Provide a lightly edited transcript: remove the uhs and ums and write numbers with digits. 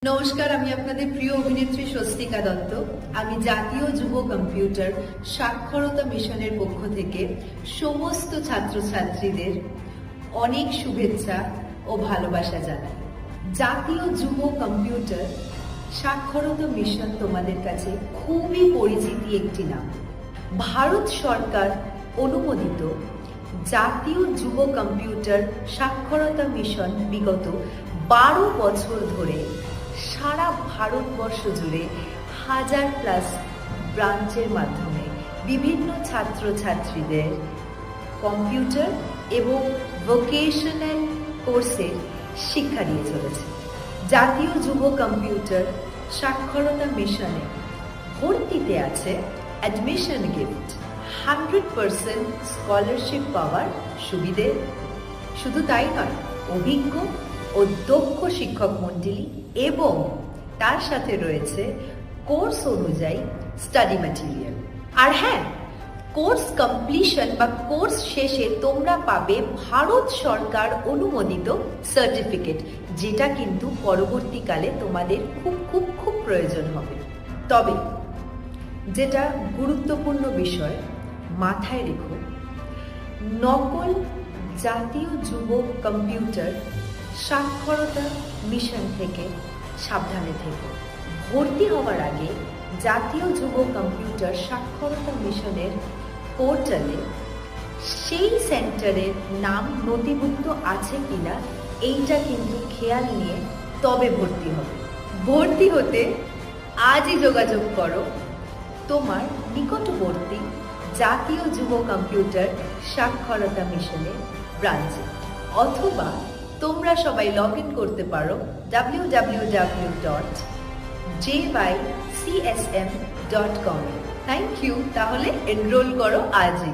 নমস্কার, আমি আপনাদের প্রিয় অভিনেত্রী স্বস্তিকা দত্ত। আমি জাতীয় যুব কম্পিউটার সাক্ষরতা মিশনের পক্ষ থেকে সমস্ত ছাত্রছাত্রীদের অনেক শুভেচ্ছা ও ভালোবাসা জানাই। জাতীয় যুব কম্পিউটার সাক্ষরতা মিশন তোমাদের কাছে খুবই পরিচিতি একটি নাম। ভারত সরকার অনুমোদিত জাতীয় যুব কম্পিউটার সাক্ষরতা মিশন বিগত 12 বছর ধরে সারা ভারতবর্ষ জুড়ে 1000+ ব্রাঞ্চের মাধ্যমে বিভিন্ন ছাত্রছাত্রীদের কম্পিউটার এবং ভোকেশনাল কোর্সের শিক্ষা দিয়ে চলেছে। জাতীয় যুব কম্পিউটার সাক্ষরতা মিশনে ভর্তিতে আছে অ্যাডমিশন গিফট, 100% স্কলারশিপ পাওয়ার সুবিধে। শুধু তাই নয়, অভিজ্ঞ ও দক্ষ শিক্ষক মণ্ডলী এবং তার সাথে রয়েছে কোর্স অনুযায়ী স্টাডি ম্যাটেরিয়াল। আর হ্যাঁ, কোর্স কমপ্লিশন বা কোর্স শেষে তোমরা পাবে ভারত সরকার অনুমোদিত সার্টিফিকেট, যেটা কিন্তু পরবর্তীকালে তোমাদের খুব খুব খুব প্রয়োজন হবে। তবে যেটা গুরুত্বপূর্ণ বিষয় মাথায় রেখো, নকল জাতীয় যুব কম্পিউটার সাক্ষরতা মিশন থেকে সাবধানে থেকো। ভর্তি হওয়ার আগে জাতীয় যুব কম্পিউটার সাক্ষরতা মিশনের পোর্টালে সেই সেন্টারের নাম নথিভুক্ত আছে কিনা এইটা কিন্তু খেয়াল নিয়ে তবে ভর্তি হবে। ভর্তি হতে আজই যোগাযোগ করো তোমার নিকটবর্তী জাতীয় যুব কম্পিউটার সাক্ষরতা মিশনের ব্রাঞ্চে, অথবা তোমরা সবাই লগ ইন করতে পারো www.jycsm.com। Thank you. তাহলে এনরোল করো আজই।